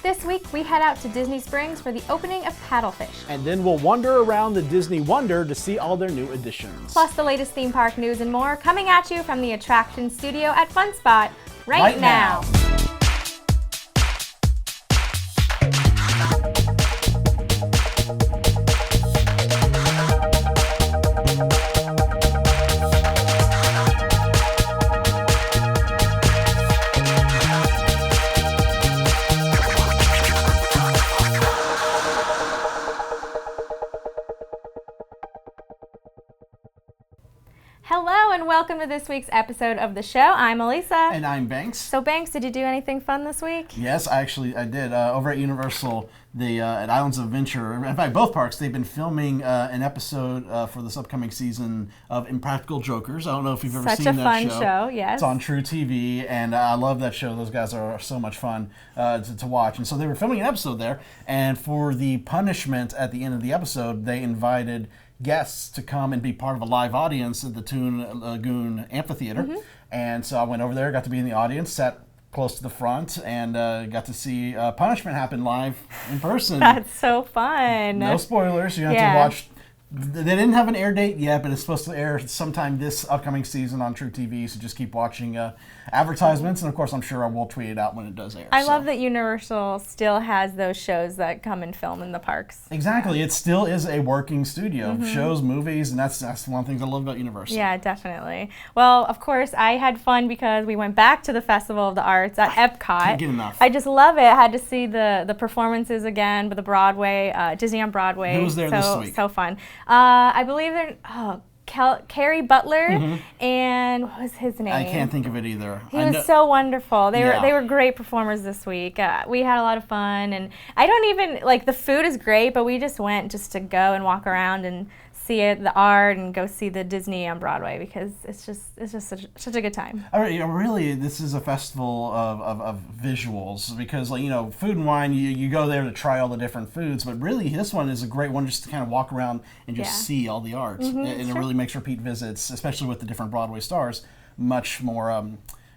This week, we head out to Disney Springs for the opening of Paddlefish. And then we'll wander around the Disney Wonder to see all their new additions. Plus the latest theme park news and more coming at you from the attraction studio at Fun Spot right now. Hello and welcome to this week's episode of the show. I'm Elisa. And I'm Banks. So Banks, did you do anything fun this week? Yes, I did. Over at Universal, at Islands of Adventure, in fact, both parks, they've been filming an episode for this upcoming season of Impractical Jokers. I don't know if you've ever seen that show. Such a fun show, yes. It's on True TV, and I love that show. Those guys are so much fun to watch. And so they were filming an episode there, and for the punishment at the end of the episode, they invited guests to come and be part of a live audience at the Toon Lagoon Amphitheater. Mm-hmm. And so I went over there, got to be in the audience, sat close to the front, and got to see punishment happen live in person. That's so fun. No spoilers. You have to watch. They didn't have an air date yet, but it's supposed to air sometime this upcoming season on True TV, so just keep watching advertisements, and of course I'm sure I will tweet it out when it does air. I love that Universal still has those shows that come and film in the parks. Exactly. It still is a working studio. Mm-hmm. Shows, movies, and that's one of the things I love about Universal. Yeah, definitely. Well, of course, I had fun because we went back to the Festival of the Arts at Epcot. Can't get enough. I just love it. I had to see the performances again, but the Broadway, Disney on Broadway. Who was there this week? So fun. I believe they're Carrie Butler and what was his name? I can't think of it either. He was so wonderful. They were great performers this week. We had a lot of fun, and I don't even the food is great, but we just went just to go and walk around and see the art and go see the Disney on Broadway because it's just such a good time. Really, this is a festival of visuals because food and wine, you go there to try all the different foods, but really this one is a great one just to kind of walk around and just see all the art. Mm-hmm, and it really makes repeat visits, especially with the different Broadway stars, much more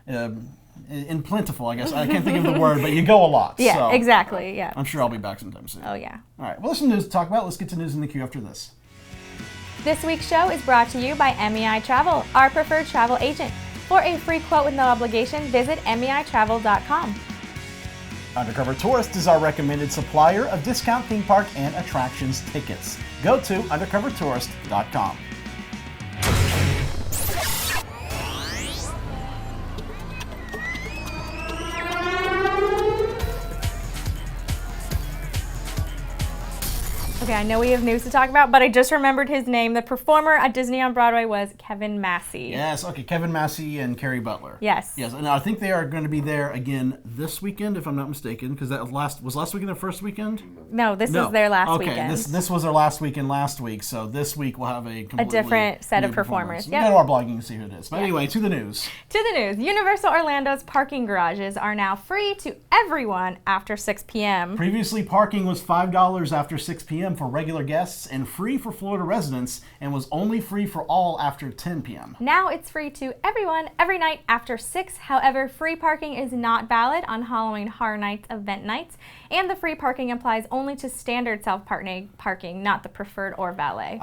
in plentiful, I guess. I can't think of the word, but you go a lot. Yeah, so exactly. Yeah. I'm sure I'll be back sometime soon. Oh yeah. All right. Well, there's some news to talk about. Let's get to news in the queue after this. This week's show is brought to you by MEI Travel, our preferred travel agent. For a free quote with no obligation, visit MEItravel.com. Undercover Tourist is our recommended supplier of discount theme park and attractions tickets. Go to undercovertourist.com. Okay, I know we have news to talk about, but I just remembered his name. The performer at Disney on Broadway was Kevin Massey. Yes, okay, Kevin Massey and Carrie Butler. Yes. Yes, and I think they are going to be there again this weekend, if I'm not mistaken, because that was last weekend their first weekend? No, this is their last weekend. Okay, this was their last weekend last week, so this week we'll have a different set of performers. Yep. Go to our blog, you can see who it is. But anyway, to the news. To the news. Universal Orlando's parking garages are now free to everyone after 6 p.m. Previously, parking was $5 after 6 p.m. for regular guests and free for Florida residents, and was only free for all after 10 p.m. Now it's free to everyone every night after 6. However, free parking is not valid on Halloween Horror Nights event nights, and the free parking applies only to standard self-parking, not the preferred or valet.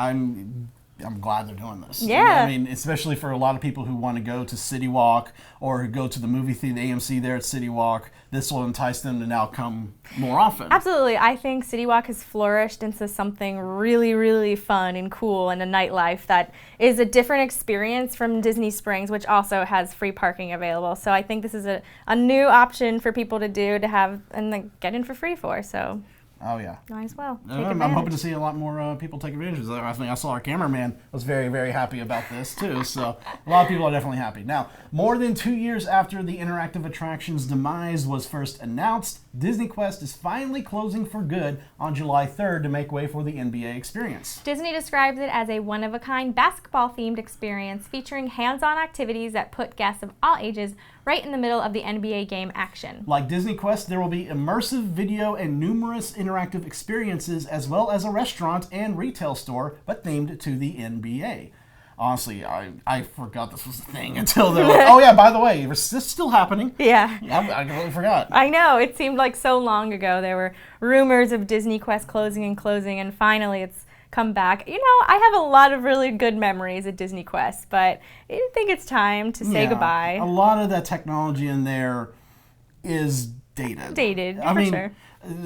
I'm glad they're doing this. Yeah. I mean, especially for a lot of people who want to go to City Walk or go to the movie theater, the AMC there at City Walk. This will entice them to now come more often. Absolutely. I think City Walk has flourished into something really, really fun and cool and a nightlife that is a different experience from Disney Springs, which also has free parking available. So I think this is a new option for people to do to have and get in for free for. So. Oh, yeah. Might as well. I'm hoping to see a lot more people take advantage of that. I think I saw our cameraman was very, very happy about this, too. So a lot of people are definitely happy. Now, more than 2 years after the interactive attraction's demise was first announced, DisneyQuest is finally closing for good on July 3rd to make way for the NBA experience. Disney describes it as a one-of-a-kind basketball-themed experience featuring hands-on activities that put guests of all ages right in the middle of the NBA game action. Like DisneyQuest, there will be immersive video and numerous interactive experiences, as well as a restaurant and retail store, but themed to the NBA. honestly, I forgot this was a thing until they're like, oh yeah, by the way, is this still happening? Yeah. I completely forgot. I know. It seemed like so long ago. There were rumors of DisneyQuest closing, and finally it's come back. You know, I have a lot of really good memories at DisneyQuest, but I think it's time to say goodbye. A lot of that technology in there is dated. I mean, sure.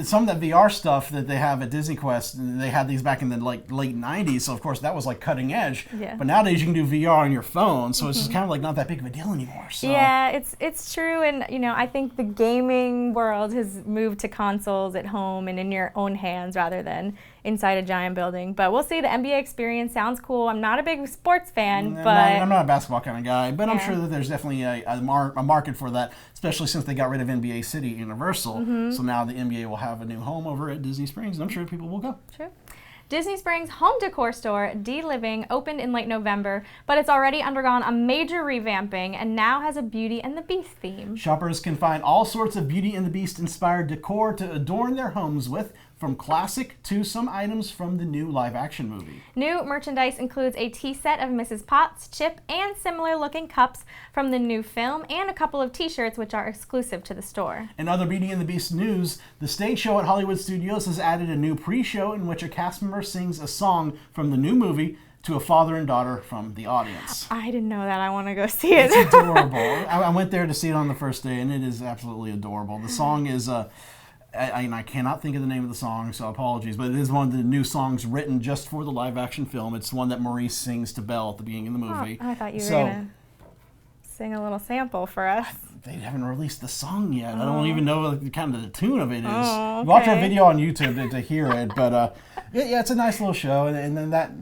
Some of that VR stuff that they have at DisneyQuest, they had these back in the late 90s, so of course that was like cutting edge. Yeah. But nowadays you can do VR on your phone, so it's just kind of like not that big of a deal anymore. So. Yeah, it's true, and you know, I think the gaming world has moved to consoles at home and in your own hands rather than inside a giant building. But we'll see. The NBA experience sounds cool. I'm not a big sports fan, but I'm not a basketball kind of guy. But I'm sure that there's definitely a market for that, especially since they got rid of NBA City at Universal. So now the NBA will have a new home over at Disney Springs, and I'm sure people will go. True. Disney Springs home decor store, D-Living, opened in late November, but it's already undergone a major revamping and now has a Beauty and the Beast theme. Shoppers can find all sorts of Beauty and the Beast inspired decor to adorn their homes with, from classic to some items from the new live-action movie. New merchandise includes a tea set of Mrs. Potts, Chip, and similar-looking cups from the new film, and a couple of t-shirts which are exclusive to the store. In other Beauty and the Beast news, the stage show at Hollywood Studios has added a new pre-show in which a cast member sings a song from the new movie to a father and daughter from the audience. I didn't know that. I want to go see it. It's adorable. I went there to see it on the first day, and it is absolutely adorable. The song is... I cannot think of the name of the song, so apologies, but it is one of the new songs written just for the live-action film. It's one that Maurice sings to Belle at the beginning of the movie. Oh, I thought you were going to sing a little sample for us. They haven't released the song yet. I don't even know kind of the tune of it is. Oh, okay. Watch our video on YouTube to hear it, but yeah, it's a nice little show. And then that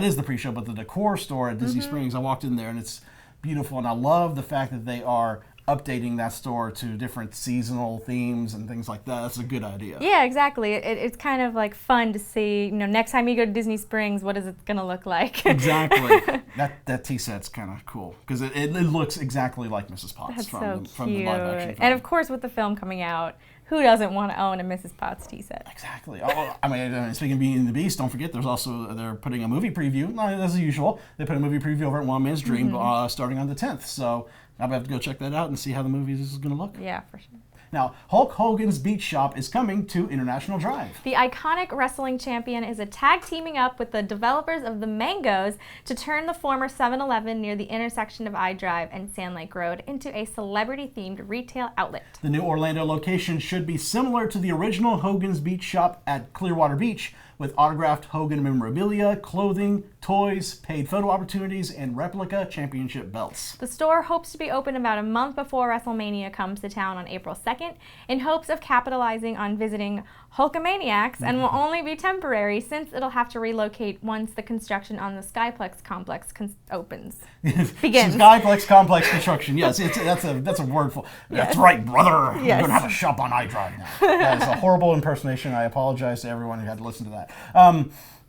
is the pre-show, but the decor store at Disney Springs, I walked in there and it's beautiful, and I love the fact that they are updating that store to different seasonal themes and things like that. That's a good idea. Yeah, exactly. It's kind of like fun to see, you know, next time you go to Disney Springs, what is it going to look like? Exactly. That tea set's kind of cool because it looks exactly like Mrs. Potts from the live action film. And of course, with the film coming out, who doesn't want to own a Mrs. Potts tea set? Exactly. Oh, I mean, speaking of Beauty and the Beast, don't forget they're putting a movie preview. As usual, they put a movie preview over at One Man's Dream starting on the 10th. So I'll have to go check that out and see how the movie is going to look. Yeah, for sure. Now, Hulk Hogan's Beach Shop is coming to International Drive. The iconic wrestling champion is a tag teaming up with the developers of the Mangoes to turn the former 7-Eleven near the intersection of I Drive and Sand Lake Road into a celebrity-themed retail outlet. The new Orlando location should be similar to the original Hogan's Beach Shop at Clearwater Beach, with autographed Hogan memorabilia, clothing, toys, paid photo opportunities, and replica championship belts. The store hopes to be open about a month before WrestleMania comes to town on April 2nd, in hopes of capitalizing on visiting Hulkamaniacs, and will only be temporary since it'll have to relocate once the construction on the Skyplex complex begins. Skyplex complex construction. Yes, that's a word for. Yes. That's right, brother. Yes. We're gonna have a shop on iDrive now. That is a horrible impersonation. I apologize to everyone who had to listen to that.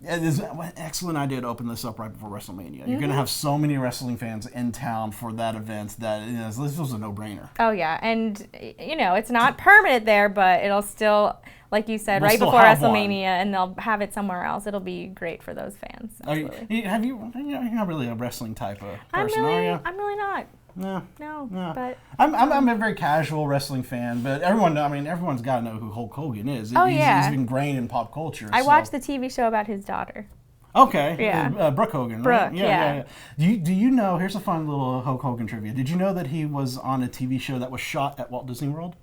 It is an excellent idea to open this up right before WrestleMania. You're going to have so many wrestling fans in town for that event that this was a no-brainer. Oh, yeah. And, you know, it's not permanent there, but it'll still, like you said, right before WrestleMania, and they'll have it somewhere else. It'll be great for those fans. Absolutely. You're not really a wrestling type of person, are you? I'm really not. No. But I'm a very casual wrestling fan, but everyone's got to know who Hulk Hogan is. Oh, He's ingrained in pop culture. I watched the TV show about his daughter. Okay. Yeah. Brooke Hogan, right? Brooke, yeah. Do you know, here's a fun little Hulk Hogan trivia. Did you know that he was on a TV show that was shot at Walt Disney World?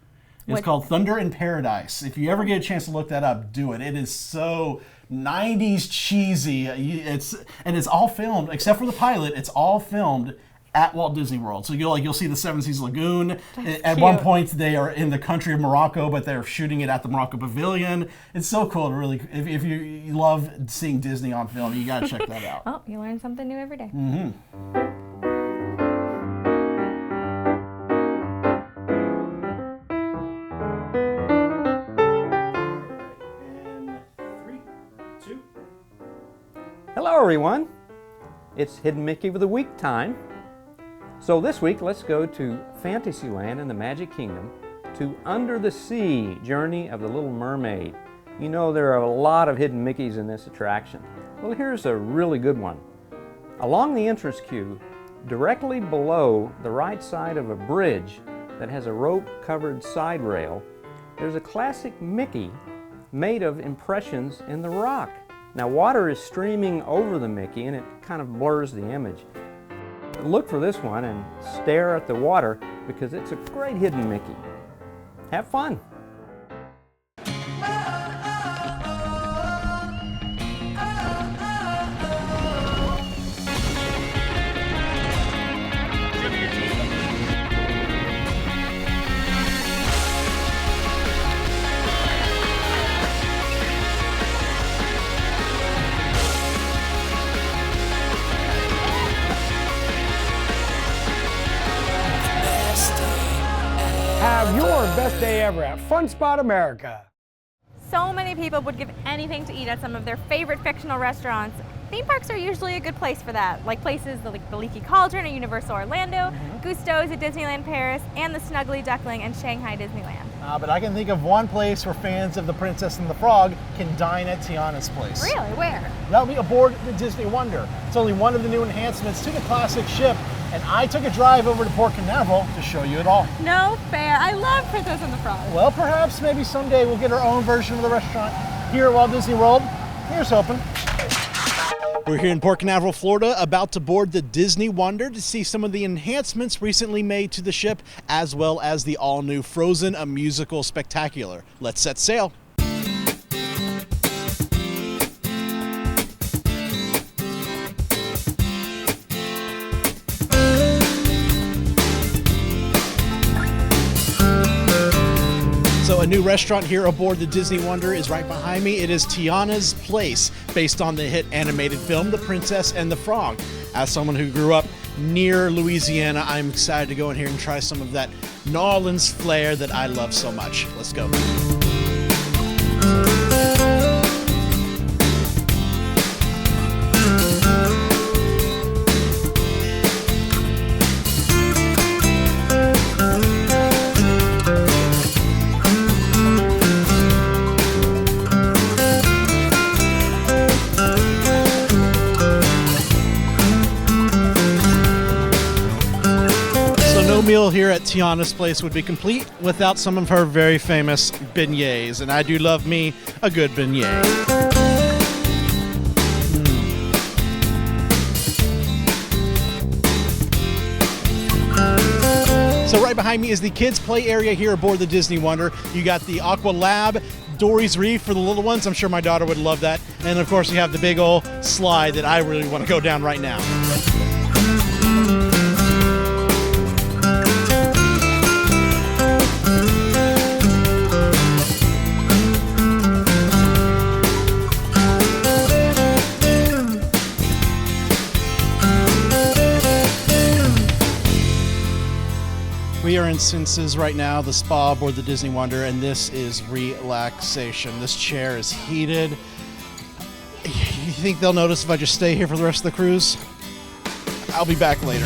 It's called Thunder in Paradise. If you ever get a chance to look that up, do it. It is so 90s cheesy. It's all filmed, except for the pilot, it's all filmed at Walt Disney World. So you'll see the Seven Seas Lagoon. At one point they are in the country of Morocco, but they're shooting it at the Morocco Pavilion. It's so cool to really, if you love seeing Disney on film, you gotta check that out. Oh, you learn something new every day. Mm-hmm. Hello everyone, it's Hidden Mickey of the Week time. So this week, let's go to Fantasyland in the Magic Kingdom to Under the Sea, Journey of the Little Mermaid. You know there are a lot of hidden Mickeys in this attraction. Well, here's a really good one. Along the entrance queue, directly below the right side of a bridge that has a rope-covered side rail, there's a classic Mickey made of impressions in the rock. Now, water is streaming over the Mickey and it kind of blurs the image. Look for this one and stare at the water because it's a great hidden Mickey. Have fun! Have your best day ever at Fun Spot America. So many people would give anything to eat at some of their favorite fictional restaurants. Theme parks are usually a good place for that, like places like the Leaky Cauldron at Universal Orlando, Gusto's at Disneyland Paris, and the Snuggly Duckling and Shanghai Disneyland. But I can think of one place where fans of The Princess and the Frog can dine at Tiana's place. Really? Where? That'll be aboard the Disney Wonder. It's only one of the new enhancements to the classic ship, and I took a drive over to Port Canaveral to show you it all. No fair. I love Princess and the Frog. Well, perhaps maybe someday we'll get our own version of the restaurant here at Walt Disney World. Here's hoping. We're here in Port Canaveral, Florida, about to board the Disney Wonder to see some of the enhancements recently made to the ship, as well as the all-new Frozen, a musical spectacular. Let's set sail. So a new restaurant here aboard the Disney Wonder is right behind me. It is Tiana's Place, based on the hit animated film, The Princess and the Frog. As someone who grew up near Louisiana, I'm excited to go in here and try some of that New Orleans flair that I love so much. Let's go. No meal here at Tiana's Place would be complete without some of her very famous beignets, and I do love me a good beignet. So right behind me is the kids' play area here aboard the Disney Wonder. You got the Aqua Lab, Dory's Reef for the little ones. I'm sure my daughter would love that. And of course you have the big old slide that I really want to go down right now. We are in Senses right now, the spa aboard the Disney Wonder, and this is relaxation. This chair is heated. You think they'll notice if I just stay here for the rest of the cruise? I'll be back later.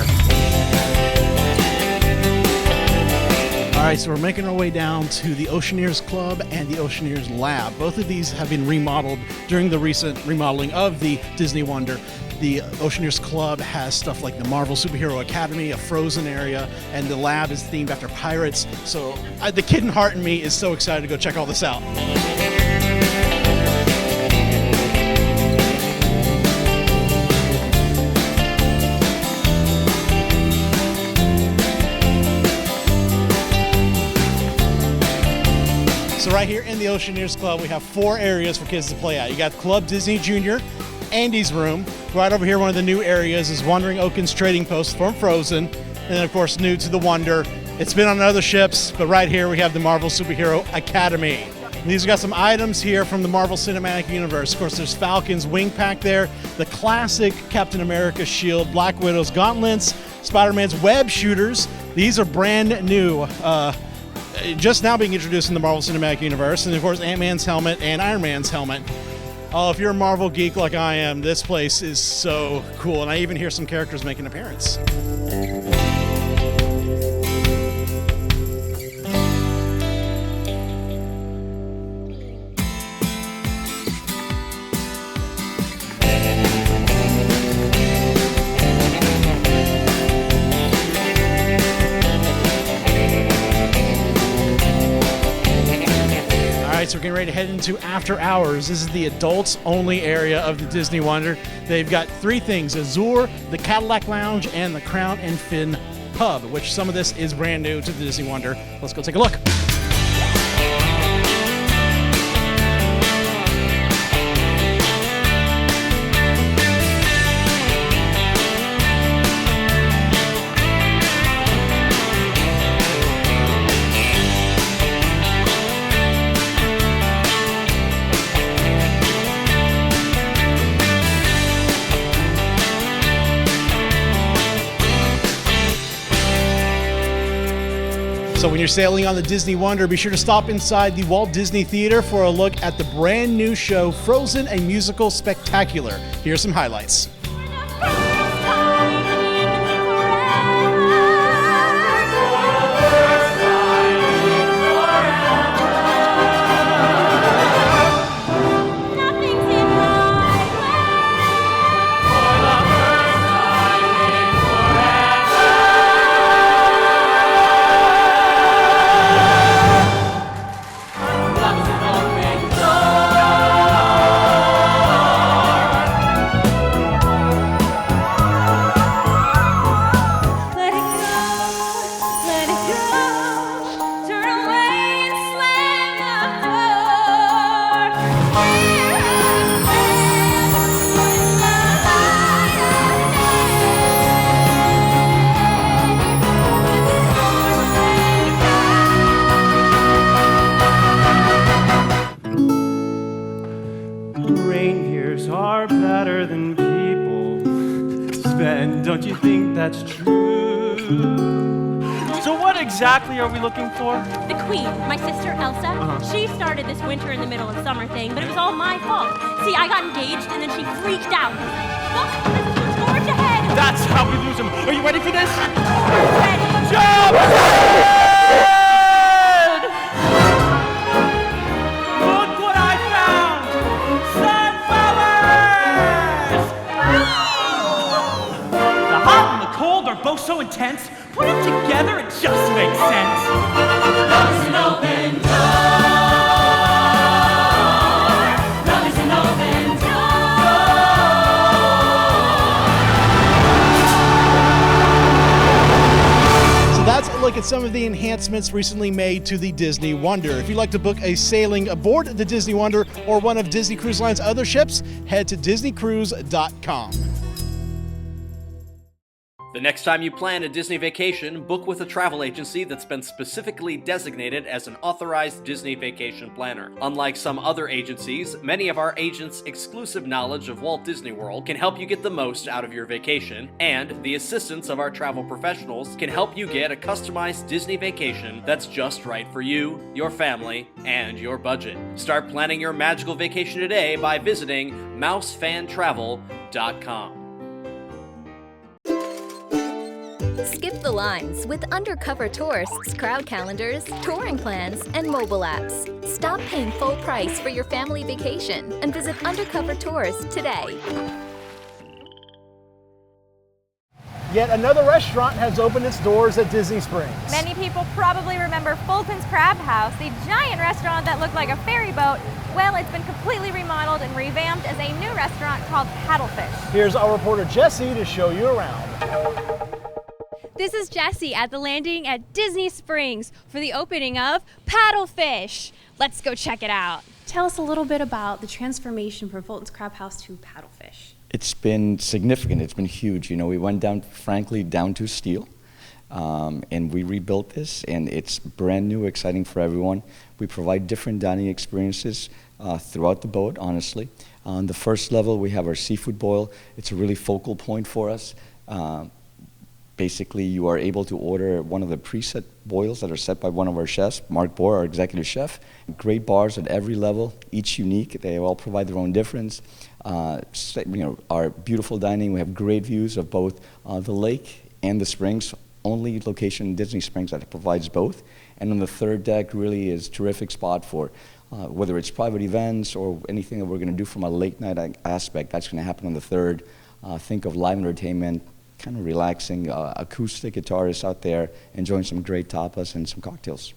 All right, so we're making our way down to the Oceaneers Club and the Oceaneers Lab. Both of these have been remodeled during the recent remodeling of the Disney Wonder. The Oceaneers Club has stuff like the Marvel Superhero Academy, a Frozen area, and the lab is themed after pirates. So the kid in heart in me is so excited to go check all this out. So right here in the Oceaneers Club, we have 4 areas for kids to play at. You got Club Disney Junior, Andy's room. Right over here, one of the new areas is Wandering Oaken's Trading Post from Frozen. And then, of course, new to the Wonder. It's been on other ships, but right here we have the Marvel Superhero Academy. And these have got some items here from the Marvel Cinematic Universe. Of course, there's Falcon's wing pack there, the classic Captain America shield, Black Widow's gauntlets, Spider-Man's web shooters. These are brand new, just now being introduced in the Marvel Cinematic Universe. And, of course, Ant-Man's helmet and Iron Man's helmet. Oh, if you're a Marvel geek like I am, this place is so cool. And I even hear some characters make an appearance. right, so we're getting ready to head into After Hours. This is the adults-only area of the Disney Wonder. They've got three things: Azure, the Cadillac Lounge, and the Crown and Fin Pub, which some of this is brand new to the Disney Wonder. Let's go take a look. So when you're sailing on the Disney Wonder, be sure to stop inside the Walt Disney Theater for a look at the brand new show, Frozen, a Musical Spectacular. Here's some highlights. Reindeers are better than people. Sven, don't you think that's true? So what exactly are we looking for? The Queen, my sister Elsa, she started this winter in the middle of summer thing, but it was all my fault. See, I got engaged and then she freaked out. Look, this is what's forged ahead. That's how we lose them. Are you ready for this? Ready. Jump! Look what I found! Sunflowers! The hot and the cold are both so intense. Put them together, it just makes sense. Love is an open door. Love is an open So that's a look at some of the enhancements recently made to the Disney Wonder. If you'd like to book a sailing aboard the Disney Wonder or one of Disney Cruise Line's other ships, head to DisneyCruise.com. The next time you plan a Disney vacation, book with a travel agency that's been specifically designated as an authorized Disney vacation planner. Unlike some other agencies, many of our agents' exclusive knowledge of Walt Disney World can help you get the most out of your vacation, and the assistance of our travel professionals can help you get a customized Disney vacation that's just right for you, your family, and your budget. Start planning your magical vacation today by visiting mousefantravel.com. Skip the lines with undercover tourists, crowd calendars, touring plans, and mobile apps. Stop paying full price for your family vacation and visit Undercover Tours today. Yet another restaurant has opened its doors at Disney Springs. Many people probably remember Fulton's Crab House, the giant restaurant that looked like a ferry boat. Well, it's been completely remodeled and revamped as a new restaurant called Paddlefish. Here's our reporter Jessie to show you around. This is Jessie at the landing at Disney Springs for the opening of Paddlefish. Let's go check it out. Tell us a little bit about the transformation from Fulton's Crab House to Paddlefish. It's been significant. It's been huge. You know, we went down, frankly, down to steel, and we rebuilt this, and it's brand new, exciting for everyone. We provide different dining experiences throughout the boat, honestly. On the first level, we have our seafood boil. It's a really focal point for us. Basically, you are able to order one of the preset boils that are set by one of our chefs, Mark Bohr, our executive chef. Great bars at every level, each unique. They all provide their own difference. Our beautiful dining, we have great views of both the lake and the springs. Only location in Disney Springs that provides both. And on the third deck really is a terrific spot for whether it's private events or anything that we're going to do from a late night aspect. That's going to happen on the third. Think of live entertainment, kind of relaxing, acoustic guitarists out there enjoying some great tapas and some cocktails.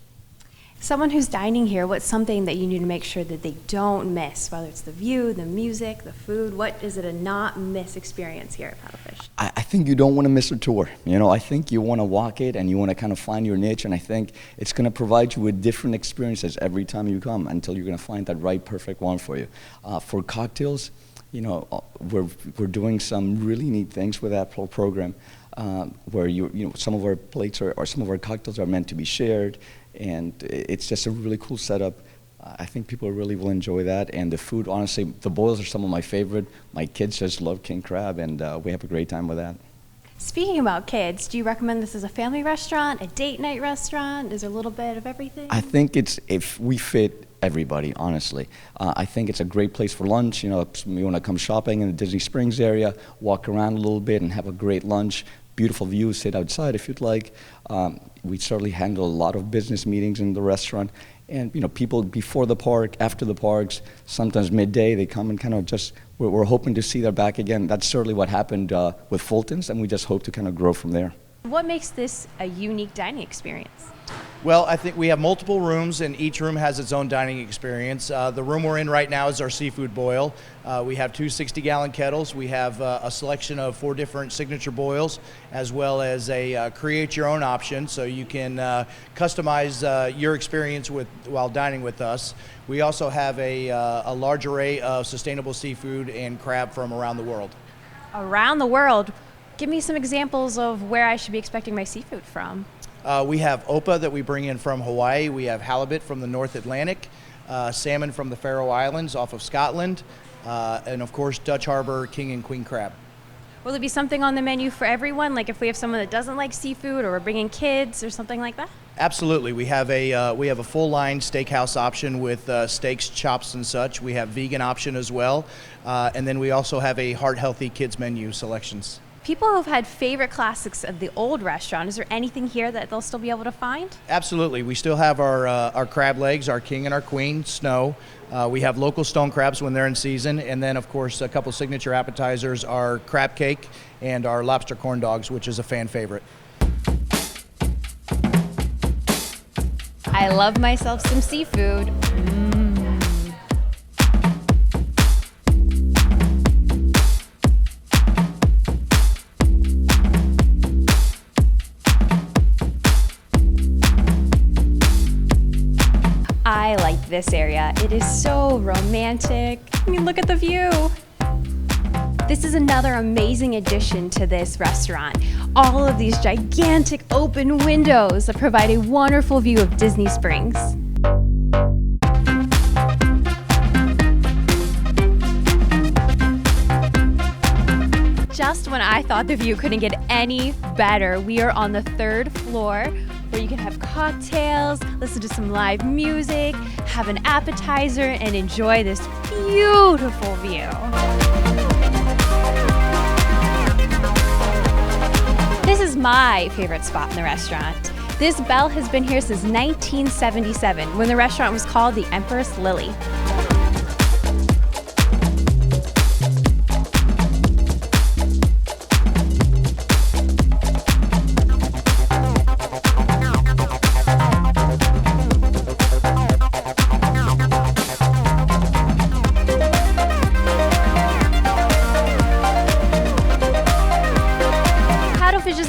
Someone who's dining here, what's something that you need to make sure that they don't miss, whether it's the view, the music, the food? What is it a not miss experience here at Paddlefish? I think you don't want to miss a tour. You know, I think you want to walk it and you want to kind of find your niche, and I think it's going to provide you with different experiences every time you come until you're going to find that right, perfect one for you. For cocktails, you know, we're doing some really neat things with that program, where you know, some of our plates or some of our cocktails are meant to be shared. And it's just a really cool setup. I think people really will enjoy that. And the food, honestly, the boils are some of my favorite. My kids just love king crab, and we have a great time with that. Speaking about kids, do you recommend this as a family restaurant, a date night restaurant? Is there a little bit of everything? I think it's, if we fit everybody, honestly. I think it's a great place for lunch. You know, if you want to come shopping in the Disney Springs area, walk around a little bit and have a great lunch. Beautiful view, sit outside if you'd like. We certainly handle a lot of business meetings in the restaurant. And you know, people before the park, after the parks, sometimes midday, they come and kind of just, we're hoping to see them back again. That's certainly what happened with Fulton's, and we just hope to kind of grow from there. What makes this a unique dining experience? Well, I think we have multiple rooms, and each room has its own dining experience. The room we're in right now is our seafood boil. We have two 60-gallon kettles. We have a selection of 4 different signature boils, as well as a create-your-own option, so you can customize your experience while dining with us. We also have a large array of sustainable seafood and crab from around the world. Around the world? Give me some examples of where I should be expecting my seafood from. We have Opa that we bring in from Hawaii. We have halibut from the North Atlantic, salmon from the Faroe Islands off of Scotland, and of course Dutch Harbor king and queen crab. Will there be something on the menu for everyone? Like if we have someone that doesn't like seafood, or we're bringing kids or something like that? Absolutely. We have a full line steakhouse option with steaks, chops, and such. We have vegan option as well, and then we also have a heart healthy kids menu selections. People who've had favorite classics of the old restaurant, is there anything here that they'll still be able to find? Absolutely. We still have our crab legs, our king and our queen, snow. We have local stone crabs when they're in season, and then of course a couple signature appetizers, our crab cake and our lobster corn dogs, which is a fan favorite. I love myself some seafood. I like this area. It is so romantic. I mean, look at the view. This is another amazing addition to this restaurant. All of these gigantic open windows that provide a wonderful view of Disney Springs. Just when I thought the view couldn't get any better, we are on the 3rd floor, where you can have cocktails, listen to some live music, have an appetizer, and enjoy this beautiful view. This is my favorite spot in the restaurant. This bell has been here since 1977, when the restaurant was called the Empress Lily.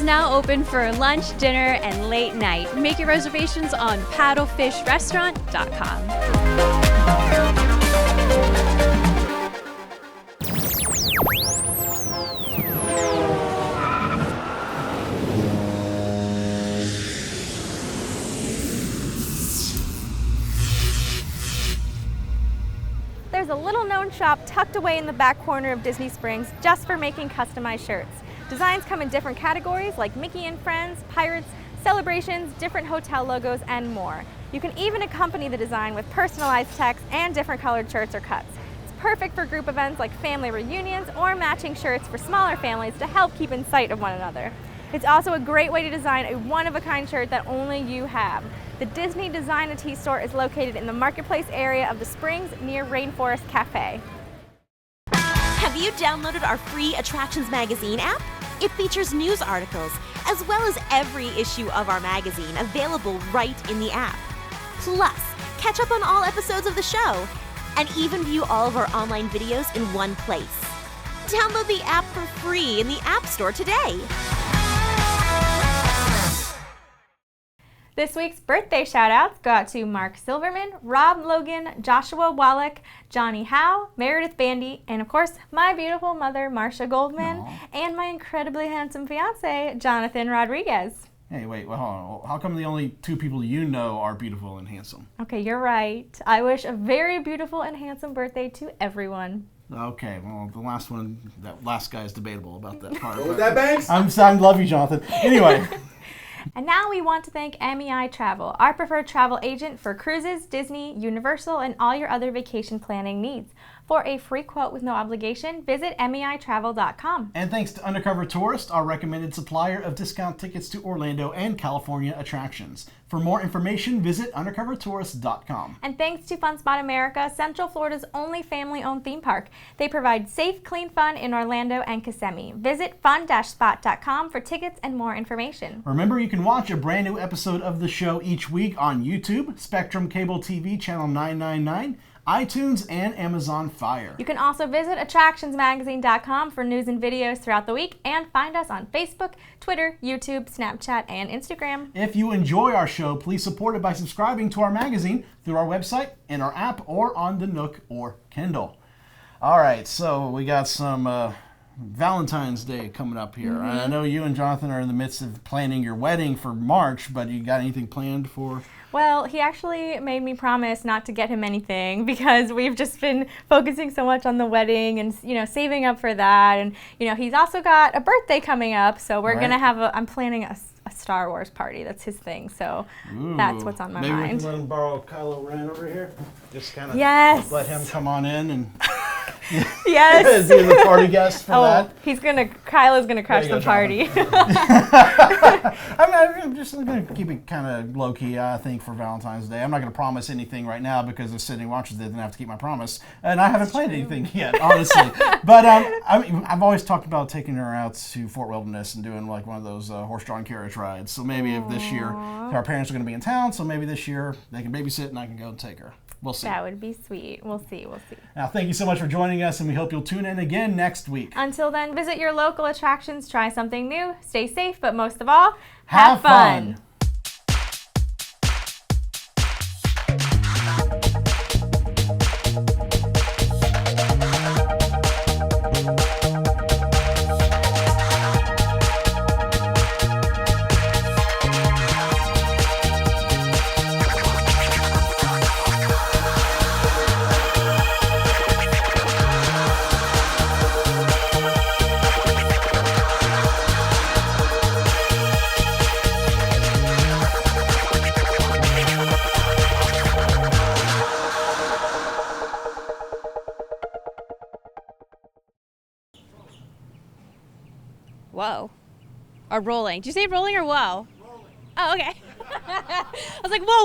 Now open for lunch, dinner, and late night. Make your reservations on paddlefishrestaurant.com. There's a little-known shop tucked away in the back corner of Disney Springs just for making customized shirts. Designs come in different categories like Mickey and Friends, Pirates, celebrations, different hotel logos, and more. You can even accompany the design with personalized text and different colored shirts or cuts. It's perfect for group events like family reunions or matching shirts for smaller families to help keep in sight of one another. It's also a great way to design a one-of-a-kind shirt that only you have. The Disney Design a Tee store is located in the Marketplace area of the Springs near Rainforest Cafe. Have you downloaded our free Attractions Magazine app? It features news articles, as well as every issue of our magazine available right in the app. Plus, catch up on all episodes of the show, and even view all of our online videos in one place. Download the app for free in the App Store today. This week's birthday shout-outs go out to Mark Silverman, Rob Logan, Joshua Wallach, Johnny Howe, Meredith Bandy, and of course, my beautiful mother, Marcia Goldman, and my incredibly handsome fiance, Jonathan Rodriguez. Hey, wait, well, hold on. How come the only two people you know are beautiful and handsome? Okay, you're right. I wish a very beautiful and handsome birthday to everyone. Okay, well, the last one, that last guy is debatable about that part. What was that, Banks? I love you, Jonathan. Anyway. And now we want to thank MEI Travel, our preferred travel agent for cruises, Disney, Universal, and all your other vacation planning needs. For a free quote with no obligation, visit MEItravel.com. And thanks to Undercover Tourist, our recommended supplier of discount tickets to Orlando and California attractions. For more information, visit undercovertourist.com. And thanks to Fun Spot America, Central Florida's only family-owned theme park. They provide safe, clean fun in Orlando and Kissimmee. Visit fun-spot.com for tickets and more information. Remember, you can watch a brand new episode of the show each week on YouTube, Spectrum Cable TV Channel 999, iTunes, and Amazon Fire. You can also visit attractionsmagazine.com for news and videos throughout the week, and find us on Facebook, Twitter, YouTube, Snapchat, and Instagram. If you enjoy our show, please support it by subscribing to our magazine through our website, in our app, or on the Nook or Kindle. All right, so we got some Valentine's Day coming up here. Mm-hmm. I know you and Jonathan are in the midst of planning your wedding for March, but you got anything planned for... Well, he actually made me promise not to get him anything because we've just been focusing so much on the wedding and, saving up for that. And, he's also got a birthday coming up, so we're going to have I'm planning a Star Wars party. That's his thing, so that's what's on my mind. Maybe we can let him borrow Kylo Ren over here. Just kind of let him come on in and... Yes. Be the party guest for that. Kylo's gonna crash the party. I'm just going to keep it kind of low-key, I think, for Valentine's Day. I'm not going to promise anything right now because if Sydney watches it, then I have to keep my promise. And I haven't planned anything yet, honestly. But I've always talked about taking her out to Fort Wilderness and doing like one of those horse-drawn carriage rides. So maybe if this year, our parents are going to be in town, so maybe this year they can babysit and I can go and take her. We'll see. That would be sweet. We'll see. Now, thank you so much for joining us, and we hope you'll tune in again next week. Until then, visit your local attractions, try something new, stay safe, but most of all, have fun. Whoa. Or rolling. Did you say rolling or whoa? Rolling. Oh, okay. I was like, whoa,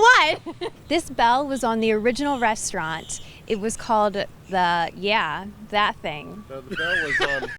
what? This bell was on the original restaurant. It was called that thing. The bell was on